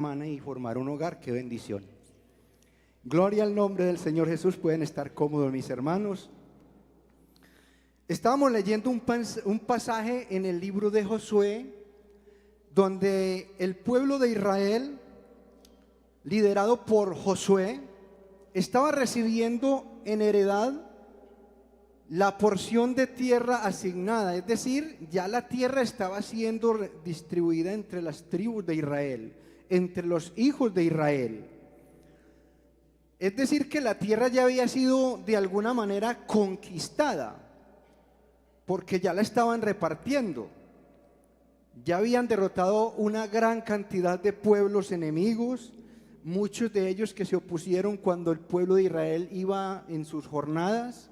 hermana y formar un hogar. Qué bendición. Gloria al nombre del Señor Jesús. Pueden estar cómodos, mis hermanos. Estábamos leyendo un pasaje en el libro de Josué, donde el pueblo de Israel, liderado por Josué, estaba recibiendo en heredad la porción de tierra asignada. Es decir, ya la tierra estaba siendo distribuida entre las tribus de Israel, entre los hijos de Israel. Es decir, que la tierra ya había sido de alguna manera conquistada, porque ya la estaban repartiendo. Ya habían derrotado una gran cantidad de pueblos enemigos, muchos de ellos que se opusieron cuando el pueblo de Israel iba en sus jornadas,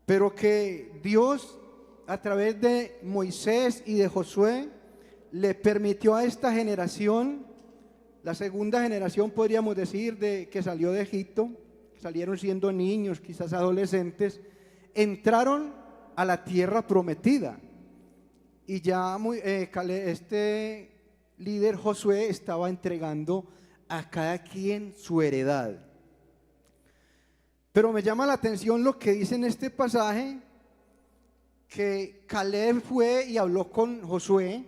pero que Dios, a través de Moisés y de Josué, le permitió a esta generación, la segunda generación podríamos decir, de que salió de Egipto, salieron siendo niños, quizás adolescentes, entraron a la tierra prometida. Y ya este líder Josué estaba entregando a cada quien su heredad. Pero me llama la atención lo que dice en este pasaje, que Caleb fue y habló con Josué,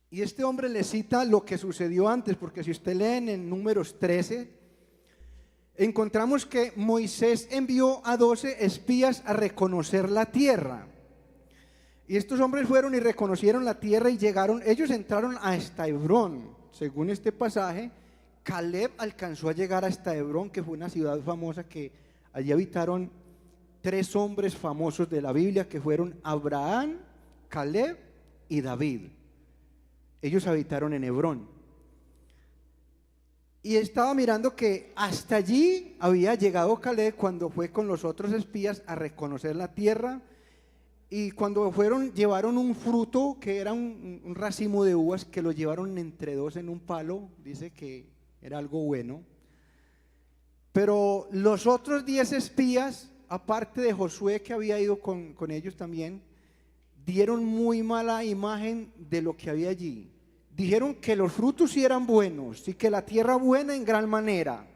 y este hombre le cita lo que sucedió antes, porque si usted lee en Números 13, encontramos que Moisés envió a 12 espías a reconocer la tierra. Y estos hombres fueron y reconocieron la tierra y llegaron, ellos entraron hasta Hebrón. Según este pasaje, Caleb alcanzó a llegar hasta Hebrón, que fue una ciudad famosa, que allí habitaron 3 hombres famosos de la Biblia, que fueron Abraham, Caleb y David. Ellos habitaron en Hebrón. Y estaba mirando que hasta allí había llegado Caleb cuando fue con los otros espías a reconocer la tierra. Y cuando fueron, llevaron un fruto que era un racimo de uvas, que lo llevaron entre 2 en un palo. Dice que era algo bueno. Pero los otros 10 espías, aparte de Josué, que había ido con ellos también, dieron muy mala imagen de lo que había allí. Dijeron que los frutos sí eran buenos y que la tierra buena en gran manera,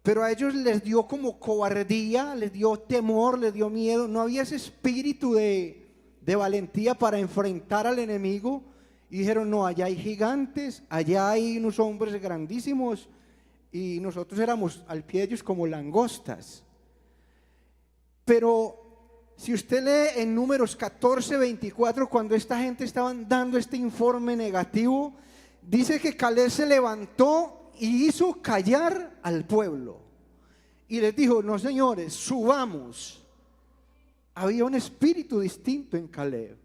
pero a ellos les dio como cobardía, les dio temor, les dio miedo. No había ese espíritu de valentía para enfrentar al enemigo, y dijeron: no, allá hay gigantes, allá hay unos hombres grandísimos, y nosotros éramos al pie de ellos como langostas. Pero si usted lee en Números 14, 24, cuando esta gente estaban dando este informe negativo, dice que Caleb se levantó y hizo callar al pueblo y les dijo: no, señores, subamos. Había un espíritu distinto en Caleb.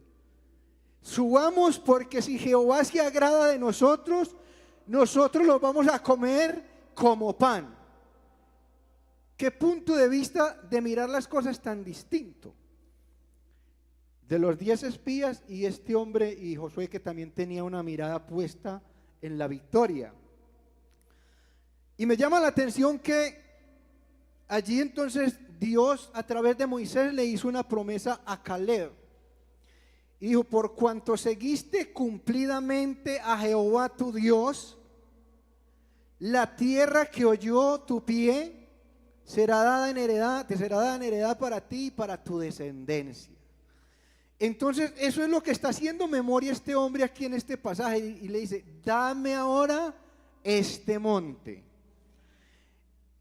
Subamos, porque si Jehová se agrada de nosotros, nosotros los vamos a comer como pan. ¿Qué punto de vista de mirar las cosas tan distinto? De los 10 espías y este hombre y Josué, que también tenía una mirada puesta en la victoria. Y me llama la atención que allí entonces Dios, a través de Moisés, le hizo una promesa a Caleb. Y dijo: por cuanto seguiste cumplidamente a Jehová tu Dios, la tierra que oyó tu pie será dada en heredad, te será dada en heredad para ti y para tu descendencia. Entonces eso es lo que está haciendo memoria este hombre aquí en este pasaje, y le dice: dame ahora este monte.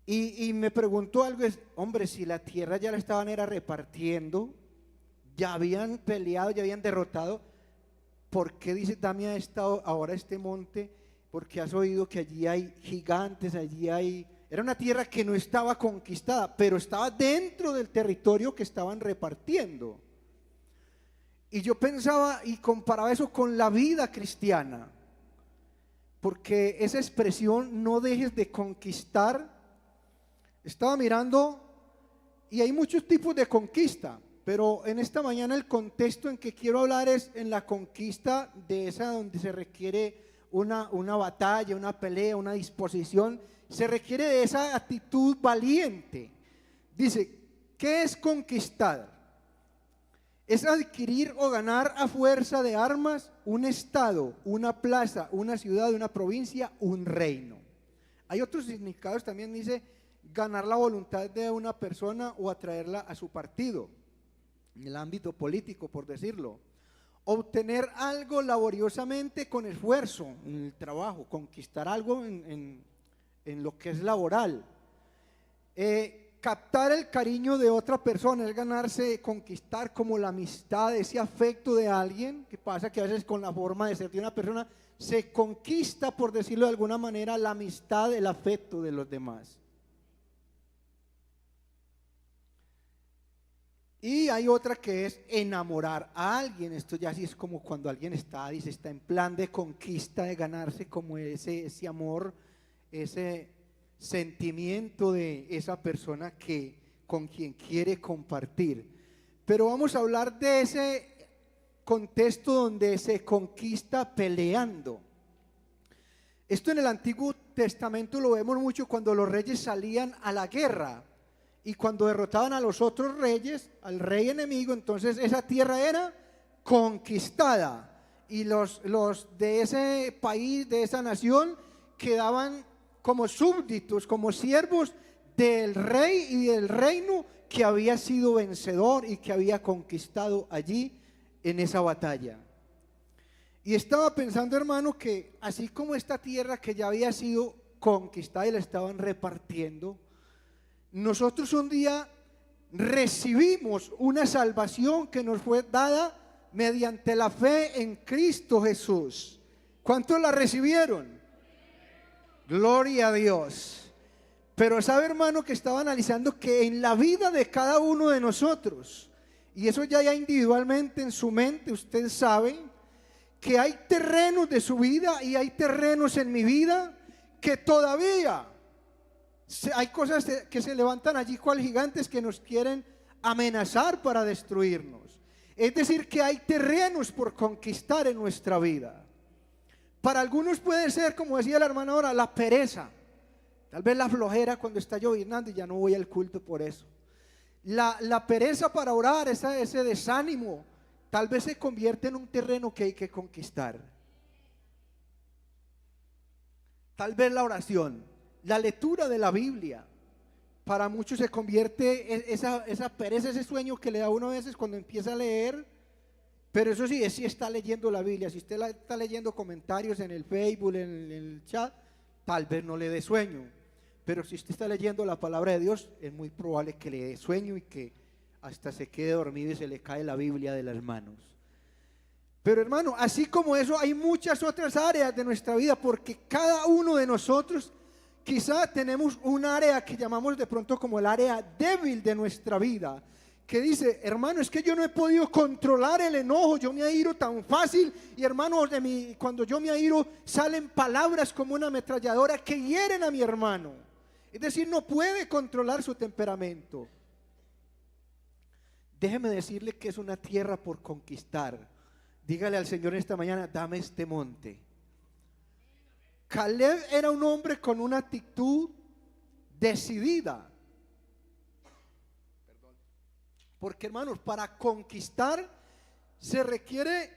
Y me preguntó algo, hombre, si la tierra ya la estaban repartiendo, ya habían peleado, ya habían derrotado, ¿por qué dice: dame ahora este monte? Porque has oído que allí hay gigantes, allí hay... Era una tierra que no estaba conquistada, pero estaba dentro del territorio que estaban repartiendo. Y yo pensaba y comparaba eso con la vida cristiana, porque esa expresión, no dejes de conquistar, estaba mirando, y hay muchos tipos de conquista, pero en esta mañana el contexto en que quiero hablar es en la conquista de esa donde se requiere una batalla, una pelea, una disposición, se requiere de esa actitud valiente. Dice: ¿qué es conquistar? es adquirir o ganar a fuerza de armas un estado, una plaza, una ciudad, una provincia, un reino. Hay otros significados también, dice ganar la voluntad de una persona o atraerla a su partido, en el ámbito político, por decirlo. Obtener algo laboriosamente con esfuerzo en el trabajo, conquistar algo en lo que es laboral. Captar el cariño de otra persona, es ganarse, conquistar como la amistad, ese afecto de alguien, que pasa que a veces con la forma de ser de una persona se conquista, por decirlo de alguna manera, la amistad, el afecto de los demás. Y hay otra que es enamorar a alguien. Esto ya sí es como cuando alguien está en plan de conquista, de ganarse como ese amor, ese sentimiento de esa persona con quien quiere compartir. Pero vamos a hablar de ese contexto donde se conquista peleando. Esto en el Antiguo Testamento lo vemos mucho cuando los reyes salían a la guerra. Y cuando derrotaban a los otros reyes, al rey enemigo, entonces esa tierra era conquistada. Y los de ese país, de esa nación, quedaban como súbditos, como siervos del rey y del reino que había sido vencedor y que había conquistado allí en esa batalla. Y estaba pensando, hermano, que así como esta tierra que ya había sido conquistada y la estaban repartiendo, nosotros un día recibimos una salvación que nos fue dada mediante la fe en Cristo Jesús. ¿Cuántos la recibieron? Gloria a Dios. Pero sabe, hermano, que estaba analizando que en la vida de cada uno de nosotros, y eso ya individualmente en su mente, usted sabe que hay terrenos de su vida y hay terrenos en mi vida que todavía hay cosas que se levantan allí cual gigantes que nos quieren amenazar para destruirnos. Es decir, que hay terrenos por conquistar en nuestra vida. Para algunos puede ser, como decía la hermana ahora, la pereza, tal vez la flojera cuando está lloviznando y ya no voy al culto por eso. La pereza para orar, ese desánimo, tal vez se convierte en un terreno que hay que conquistar. Tal vez la oración, la lectura de la Biblia, para muchos se convierte esa pereza, ese sueño que le da uno a veces cuando empieza a leer. Pero eso sí, si está leyendo la Biblia, si usted está leyendo comentarios en el Facebook, en el chat, tal vez no le dé sueño. Pero si usted está leyendo la palabra de Dios, es muy probable que le dé sueño y que hasta se quede dormido y se le cae la Biblia de las manos. Pero hermano, así como eso, hay muchas otras áreas de nuestra vida, porque cada uno de nosotros quizá tenemos un área que llamamos de pronto como el área débil de nuestra vida, que dice, hermano, es que yo no he podido controlar el enojo, yo me airo tan fácil, y hermano, cuando yo me airo salen palabras como una ametralladora que hieren a mi hermano. Es decir, no puede controlar su temperamento. Déjeme decirle que es una tierra por conquistar. Dígale al Señor esta mañana, dame este monte. Caleb era un hombre con una actitud decidida. Porque, hermanos, para conquistar se requiere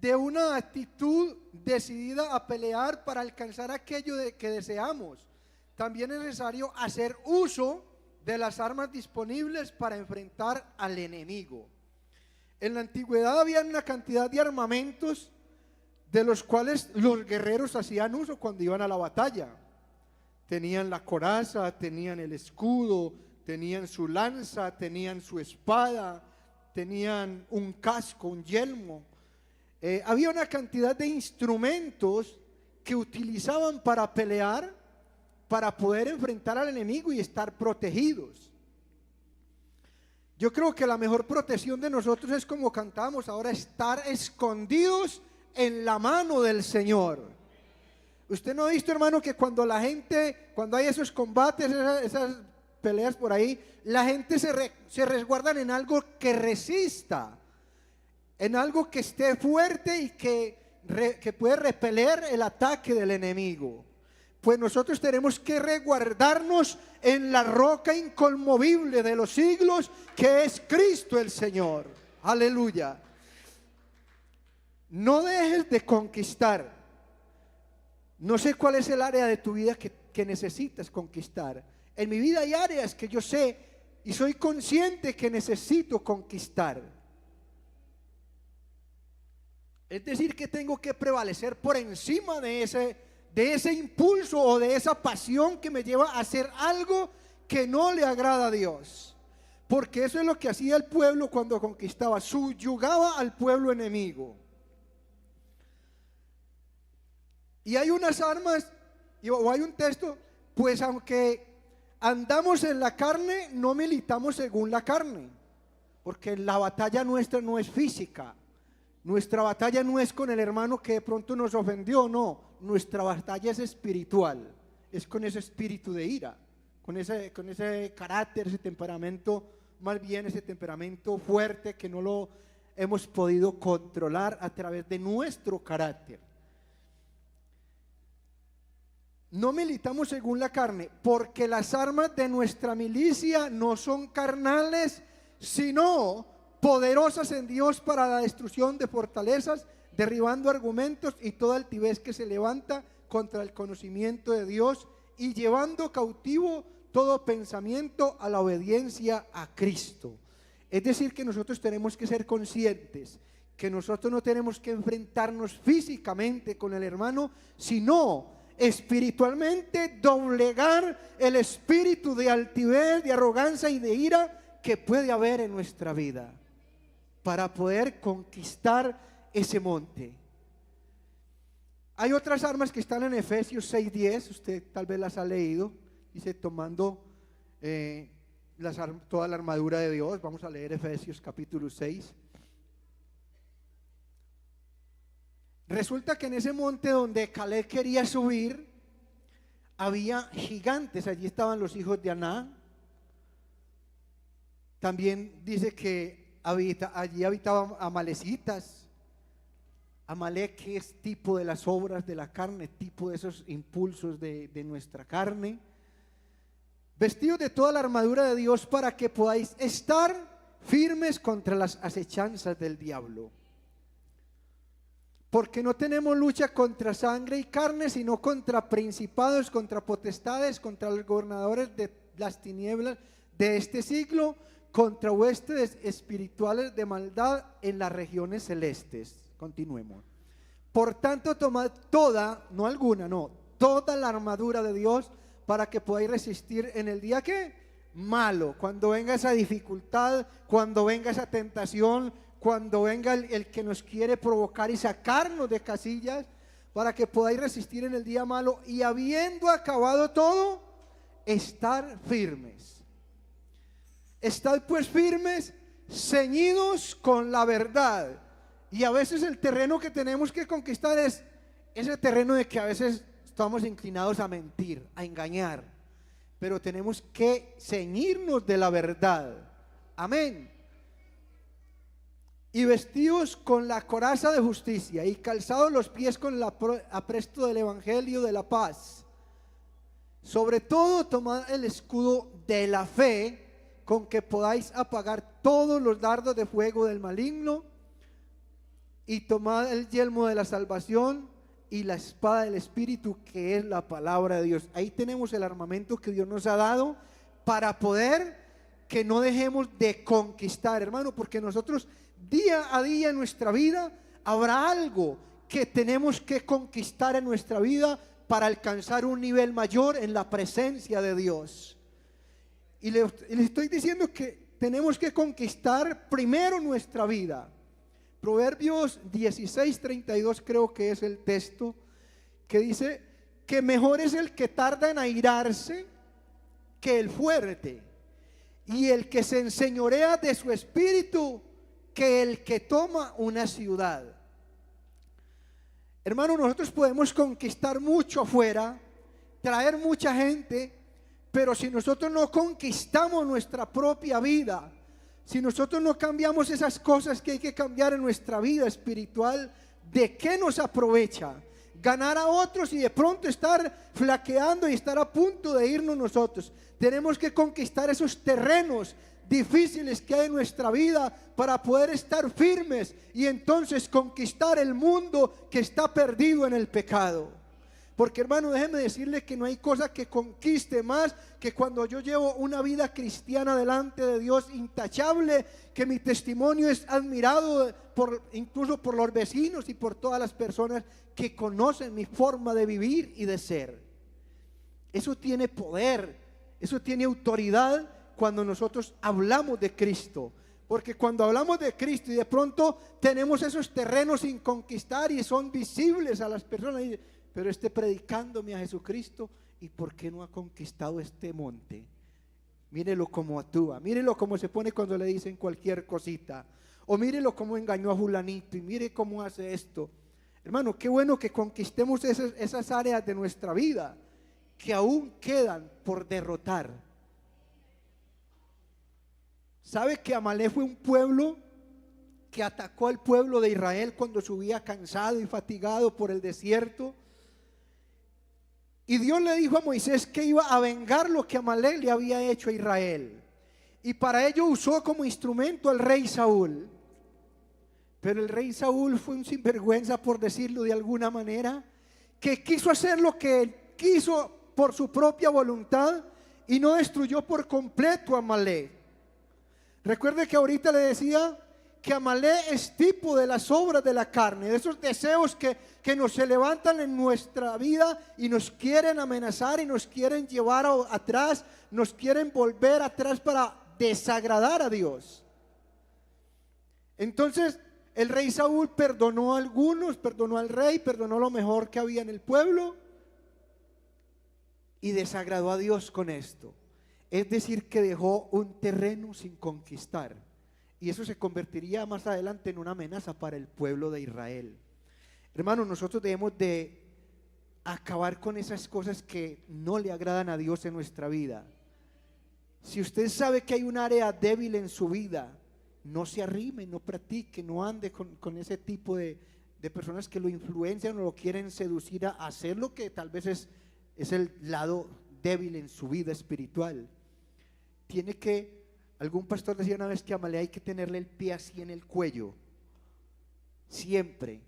de una actitud decidida a pelear para alcanzar aquello que deseamos. También es necesario hacer uso de las armas disponibles para enfrentar al enemigo. En la antigüedad había una cantidad de armamentos de los cuales los guerreros hacían uso cuando iban a la batalla. Tenían la coraza, tenían el escudo, tenían su lanza, tenían su espada, tenían un casco, un yelmo. Había una cantidad de instrumentos que utilizaban para pelear, para poder enfrentar al enemigo y estar protegidos. Yo creo que la mejor protección de nosotros es, como cantamos ahora, estar escondidos en la mano del Señor. Usted no ha visto, hermano, que cuando hay esos combates, esas peleas por ahí, la gente se resguardan en algo que resista, en algo que esté fuerte y que puede repeler el ataque del enemigo. Pues nosotros tenemos que resguardarnos en la roca inconmovible de los siglos, que es Cristo el Señor. Aleluya. No dejes de conquistar. No sé cuál es el área de tu vida que necesitas conquistar. En mi vida hay áreas que yo sé y soy consciente que necesito conquistar. Es decir, que tengo que prevalecer por encima de ese impulso o de esa pasión que me lleva a hacer algo que no le agrada a Dios. Porque eso es lo que hacía el pueblo cuando conquistaba, subyugaba al pueblo enemigo. Y hay unas armas, o hay un texto, pues aunque andamos en la carne, no militamos según la carne, porque la batalla nuestra no es física. Nuestra batalla no es con el hermano que de pronto nos ofendió, no. Nuestra batalla es espiritual, es con ese espíritu de ira, con ese carácter, ese temperamento, más bien ese temperamento fuerte que no lo hemos podido controlar a través de nuestro carácter. No militamos según la carne, porque las armas de nuestra milicia no son carnales, sino poderosas en Dios para la destrucción de fortalezas, derribando argumentos y toda altivez que se levanta contra el conocimiento de Dios y llevando cautivo todo pensamiento a la obediencia a Cristo. Es decir, que nosotros tenemos que ser conscientes que nosotros no tenemos que enfrentarnos físicamente con el hermano, sino espiritualmente doblegar el espíritu de altivez, de arrogancia y de ira que puede haber en nuestra vida para poder conquistar ese monte. Hay otras armas que están en Efesios 6:10, usted tal vez las ha leído, dice tomando toda la armadura de Dios. Vamos a leer Efesios capítulo 6. Resulta que en ese monte donde Caleb quería subir, había gigantes. Allí estaban los hijos de Aná. También dice que allí habitaban amalecitas. Amalec, que es tipo de las obras de la carne, tipo de esos impulsos de nuestra carne. Vestidos de toda la armadura de Dios para que podáis estar firmes contra las acechanzas del diablo. Porque no tenemos lucha contra sangre y carne, sino contra principados, contra potestades, contra los gobernadores de las tinieblas de este siglo, contra huestes espirituales de maldad en las regiones celestes. Continuemos. Por tanto, tomad toda, no alguna, no, toda la armadura de Dios para que podáis resistir en el día que malo, cuando venga esa dificultad, cuando venga esa tentación, cuando venga el que nos quiere provocar y sacarnos de casillas, para que podáis resistir en el día malo y habiendo acabado todo, estar firmes. Estad pues firmes, ceñidos con la verdad. Y a veces el terreno que tenemos que conquistar es ese terreno de que a veces estamos inclinados a mentir, a engañar, pero tenemos que ceñirnos de la verdad. Amén. Y vestidos con la coraza de justicia y calzados los pies con el apresto del evangelio de la paz. Sobre todo tomad el escudo de la fe, con que podáis apagar todos los dardos de fuego del maligno, y tomad el yelmo de la salvación y la espada del Espíritu, que es la palabra de Dios. Ahí tenemos el armamento que Dios nos ha dado para poder que no dejemos de conquistar, hermano, porque nosotros día a día en nuestra vida habrá algo que tenemos que conquistar en nuestra vida para alcanzar un nivel mayor en la presencia de Dios. Y le estoy diciendo que tenemos que conquistar primero nuestra vida. Proverbios 16:32 creo que es el texto que dice que mejor es el que tarda en airarse que el fuerte, y el que se enseñorea de su espíritu que el que toma una ciudad. Hermano, nosotros podemos conquistar mucho afuera, traer mucha gente, pero si nosotros no conquistamos nuestra propia vida, si nosotros no cambiamos esas cosas que hay que cambiar en nuestra vida espiritual, ¿de qué nos aprovecha ganar a otros y de pronto estar flaqueando y estar a punto de irnos nosotros. Tenemos que conquistar esos terrenos difíciles que hay en nuestra vida para poder estar firmes y entonces conquistar el mundo que está perdido en el pecado. Porque hermano, déjeme decirle que no hay cosa que conquiste más que cuando yo llevo una vida cristiana delante de Dios intachable, que mi testimonio es admirado incluso por los vecinos y por todas las personas que conocen mi forma de vivir y de ser. Eso tiene poder, eso tiene autoridad cuando nosotros hablamos de Cristo. Porque cuando hablamos de Cristo y de pronto tenemos esos terrenos sin conquistar y son visibles a las personas, y pero predicándome a Jesucristo, ¿y por qué no ha conquistado este monte? Mírelo cómo actúa, mírelo cómo se pone cuando le dicen cualquier cosita, o mírelo cómo engañó a fulanito, y mire cómo hace esto. Hermano, qué bueno que conquistemos esas áreas de nuestra vida que aún quedan por derrotar. ¿Sabe que Amalek fue un pueblo que atacó al pueblo de Israel cuando subía cansado y fatigado por el desierto? Y Dios le dijo a Moisés que iba a vengar lo que Amalek le había hecho a Israel. Y para ello usó como instrumento al rey Saúl. Pero el rey Saúl fue un sinvergüenza, por decirlo de alguna manera, que quiso hacer lo que quiso por su propia voluntad y no destruyó por completo a Amalek. Recuerde que ahorita le decía que Amalek es tipo de las obras de la carne, de esos deseos que nos se levantan en nuestra vida y nos quieren amenazar y nos quieren llevar atrás, nos quieren volver atrás para desagradar a Dios. Entonces el rey Saúl perdonó a algunos, perdonó al rey, perdonó lo mejor que había en el pueblo y desagradó a Dios con esto. Es decir, que dejó un terreno sin conquistar. Y eso se convertiría más adelante en una amenaza para el pueblo de Israel. Hermanos, nosotros debemos de acabar con esas cosas que no le agradan a Dios en nuestra vida. Si usted sabe que hay un área débil en su vida, no se arrime, no practique, no ande con ese tipo de personas que lo influencian o lo quieren seducir a hacer lo que tal vez es el lado débil en su vida espiritual. Algún pastor decía una vez que a Amalek hay que tenerle el pie así en el cuello, siempre,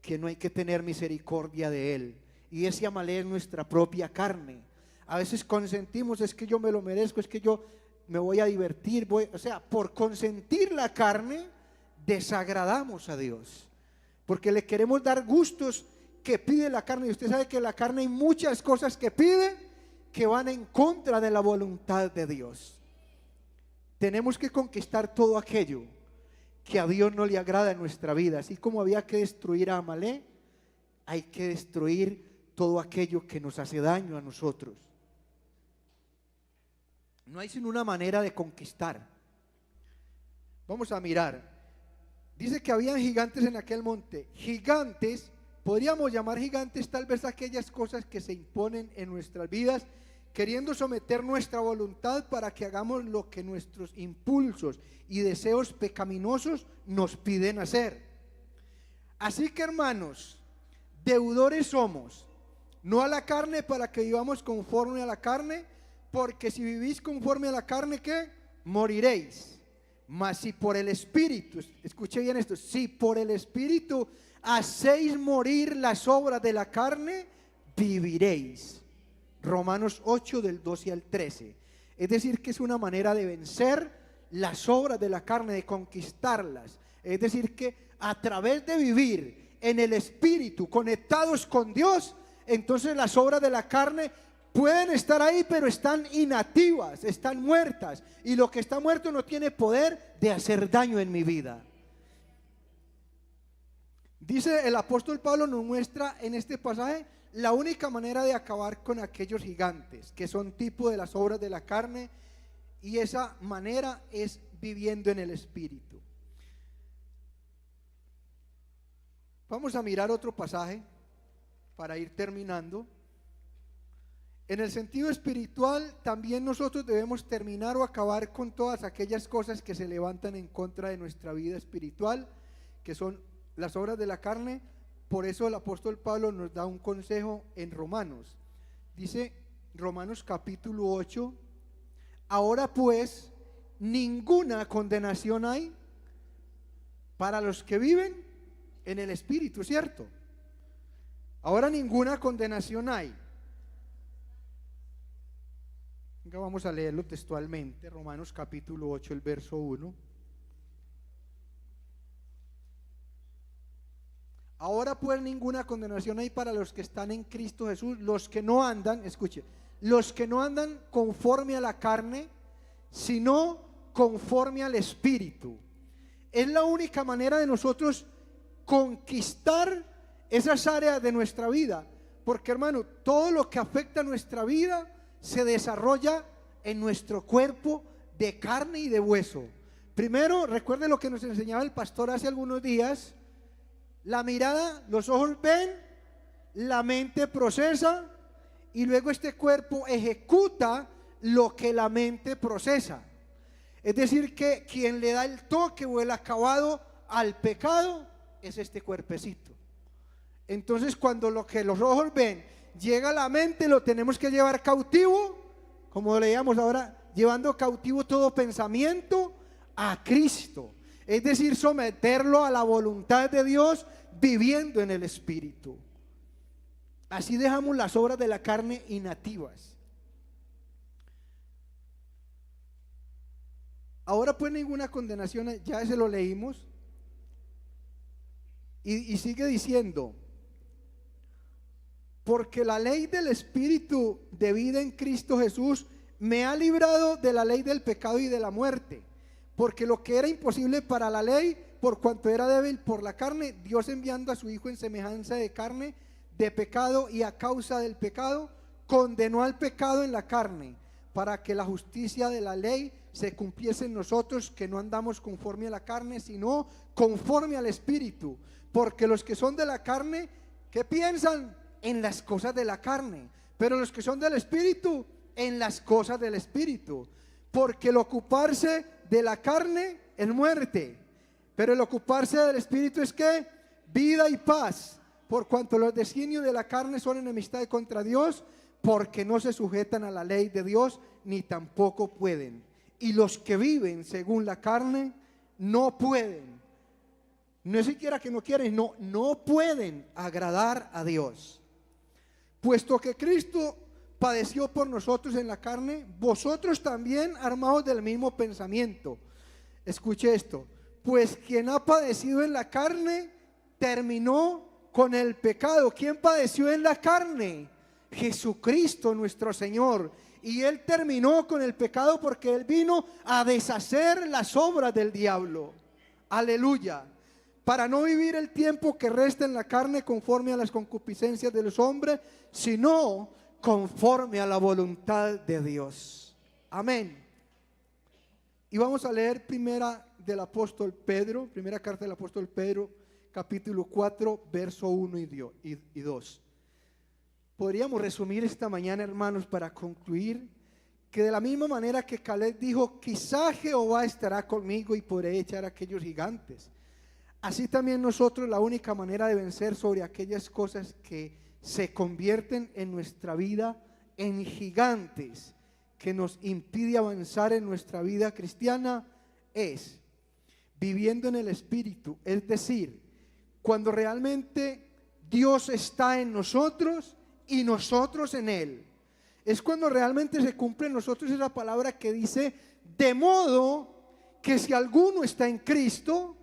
que no hay que tener misericordia de él. Y ese Amalek es nuestra propia carne. A veces consentimos, es que yo me lo merezco, es que yo me voy a divertir, por consentir la carne desagradamos a Dios, porque le queremos dar gustos que pide la carne. Y usted sabe que la carne hay muchas cosas que pide que van en contra de la voluntad de Dios. Tenemos que conquistar todo aquello que a Dios no le agrada en nuestra vida. Así como había que destruir a Amalek, hay que destruir todo aquello que nos hace daño a nosotros. No hay sino una manera de conquistar. Vamos a mirar. Dice que habían gigantes en aquel monte. Gigantes, podríamos llamar gigantes tal vez aquellas cosas que se imponen en nuestras vidas, queriendo someter nuestra voluntad para que hagamos lo que nuestros impulsos y deseos pecaminosos nos piden hacer. Así que hermanos, deudores somos, no a la carne para que vivamos conforme a la carne, porque si vivís conforme a la carne, ¿qué? Moriréis. Mas si por el Espíritu, escuche bien esto, si por el Espíritu hacéis morir las obras de la carne, viviréis. Romanos 8 del 12 al 13. Es decir, que es una manera de vencer las obras de la carne, de conquistarlas. Es decir, que a través de vivir en el Espíritu, conectados con Dios, entonces las obras de la carne pueden estar ahí, pero están inactivas, están muertas. Y lo que está muerto no tiene poder de hacer daño en mi vida. Dice el apóstol Pablo, nos muestra en este pasaje la única manera de acabar con aquellos gigantes que son tipo de las obras de la carne, y esa manera es viviendo en el Espíritu. Vamos a mirar otro pasaje para ir terminando. En el sentido espiritual, también nosotros debemos terminar o acabar con todas aquellas cosas que se levantan en contra de nuestra vida espiritual, que son las obras de la carne, Por eso el apóstol Pablo nos da un consejo en Romanos. Dice Romanos capítulo 8, ahora pues ninguna condenación hay para los que viven en el Espíritu, ¿cierto? Ahora ninguna condenación hay. Vamos a leerlo textualmente, Romanos capítulo 8, el verso 1. Ahora pues ninguna condenación hay para los que están en Cristo Jesús, los que no andan, escuche, los que no andan conforme a la carne, sino conforme al Espíritu. Es la única manera de nosotros conquistar esas áreas de nuestra vida, porque hermano, todo lo que afecta a nuestra vida se desarrolla en nuestro cuerpo de carne y de hueso. Primero, recuerde lo que nos enseñaba el pastor hace algunos días. La mirada, los ojos ven, la mente procesa y luego este cuerpo ejecuta lo que la mente procesa. Es decir, que quien le da el toque o el acabado al pecado es este cuerpecito. Entonces, cuando lo que los ojos ven llega a la mente, lo tenemos que llevar cautivo, como leíamos ahora, llevando cautivo todo pensamiento a Cristo. Es decir, someterlo a la voluntad de Dios, viviendo en el Espíritu. Así dejamos las obras de la carne inactivas. Ahora pues ninguna condenación, ya ese lo leímos. Y sigue diciendo, porque la ley del Espíritu de vida en Cristo Jesús me ha librado de la ley del pecado y de la muerte. Porque lo que era imposible para la ley, por cuanto era débil por la carne, Dios enviando a su Hijo en semejanza de carne, de pecado, y a causa del pecado, condenó al pecado en la carne, para que la justicia de la ley se cumpliese en nosotros, que no andamos conforme a la carne, sino conforme al Espíritu. Porque los que son de la carne, ¿qué piensan? En las cosas de la carne. Pero los que son del Espíritu, en las cosas del Espíritu. Porque el ocuparse de la carne es muerte, pero el ocuparse del Espíritu es ¿qué? Vida y paz. Por cuanto los designios de la carne son enemistad contra Dios, porque no se sujetan a la ley de Dios, ni tampoco pueden. Y los que viven según la carne no pueden, no es siquiera que no quieren, no pueden agradar a Dios. Puesto que Cristo padeció por nosotros en la carne, vosotros también armados del mismo pensamiento. Escuche esto, pues quien ha padecido en la carne terminó con el pecado. ¿Quién padeció en la carne? Jesucristo nuestro Señor. Y Él terminó con el pecado porque Él vino a deshacer las obras del diablo. Aleluya. Para no vivir el tiempo que resta en la carne conforme a las concupiscencias de los hombres, sino conforme a la voluntad de Dios. Amén. Y vamos a leer primera del apóstol Pedro, primera carta del apóstol Pedro, capítulo 4, verso 1 y 2. Podríamos resumir esta mañana, hermanos, para concluir, que de la misma manera que Caleb dijo, quizá Jehová estará conmigo y podré echar a aquellos gigantes. Así también nosotros, la única manera de vencer sobre aquellas cosas que se convierten en nuestra vida en gigantes, que nos impide avanzar en nuestra vida cristiana, es viviendo en el Espíritu. Es decir, cuando realmente Dios está en nosotros y nosotros en Él. Es cuando realmente se cumple en nosotros esa palabra que dice, de modo que si alguno está en Cristo,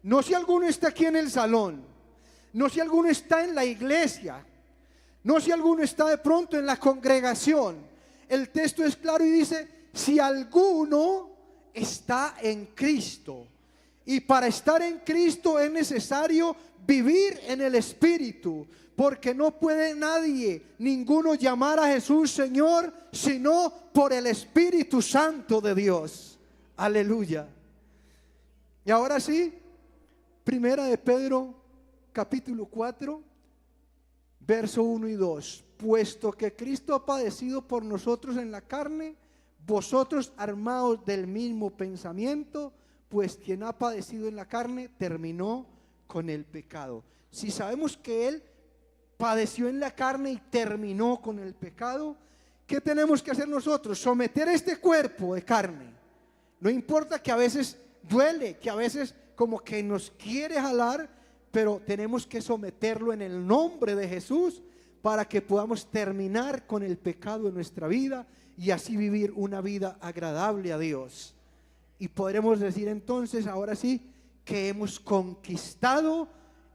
no si alguno está aquí en el salón, no si alguno está en la iglesia, no si alguno está de pronto en la congregación. El texto es claro y dice, si alguno está en Cristo. Y para estar en Cristo es necesario vivir en el Espíritu, porque no puede nadie, ninguno llamar a Jesús Señor, sino por el Espíritu Santo de Dios. Aleluya. Y ahora sí, primera de Pedro, capítulo 4, verso 1 y 2. Puesto que Cristo ha padecido por nosotros en la carne, vosotros armados del mismo pensamiento, pues quien ha padecido en la carne terminó con el pecado. si sabemos que Él padeció en la carne y terminó con el pecado, ¿qué tenemos que hacer nosotros? Someter este cuerpo de carne. No importa que a veces duele, que a veces como que nos quiere jalar, pero tenemos que someterlo en el nombre de Jesús para que podamos terminar con el pecado en nuestra vida y así vivir una vida agradable a Dios. Y podremos decir entonces, ahora sí, que hemos conquistado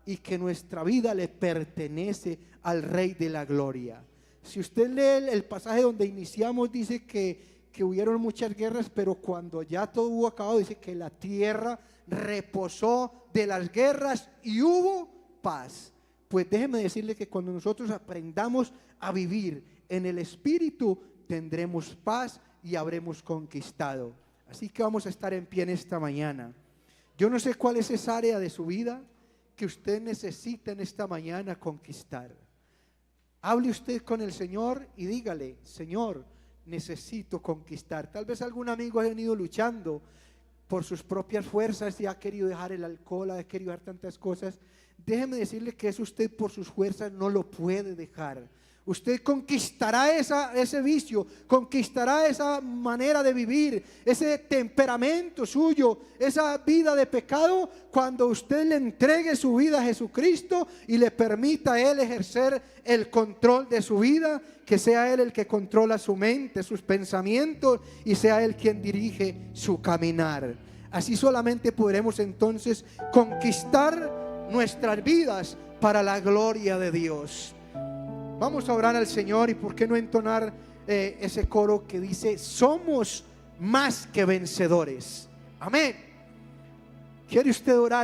y que nuestra vida le pertenece al Rey de la Gloria. Si usted lee el pasaje donde iniciamos, dice que hubieron muchas guerras, pero cuando ya todo hubo acabado, dice que la tierra reposó de las guerras y hubo paz. Pues déjeme decirle que cuando nosotros aprendamos a vivir en el Espíritu, tendremos paz y habremos conquistado. Así que vamos a estar en pie en esta mañana. Yo no sé cuál es esa área de su vida que usted necesita en esta mañana conquistar. Hable usted con el Señor y dígale: Señor, necesito conquistar. Tal vez algún amigo ha venido luchando por sus propias fuerzas y ha querido dejar el alcohol, ha querido dejar tantas cosas. Déjeme decirle que eso usted por sus fuerzas no lo puede dejar. Usted conquistará ese vicio, conquistará esa manera de vivir, ese temperamento suyo, esa vida de pecado, cuando usted le entregue su vida a Jesucristo y le permita a Él ejercer el control de su vida, que sea Él el que controla su mente, sus pensamientos, y sea Él quien dirige su caminar. Así solamente podremos entonces conquistar nuestras vidas para la gloria de Dios. Vamos a orar al Señor, y por qué no entonar ese coro que dice: somos más que vencedores. Amén. ¿Quiere usted orar?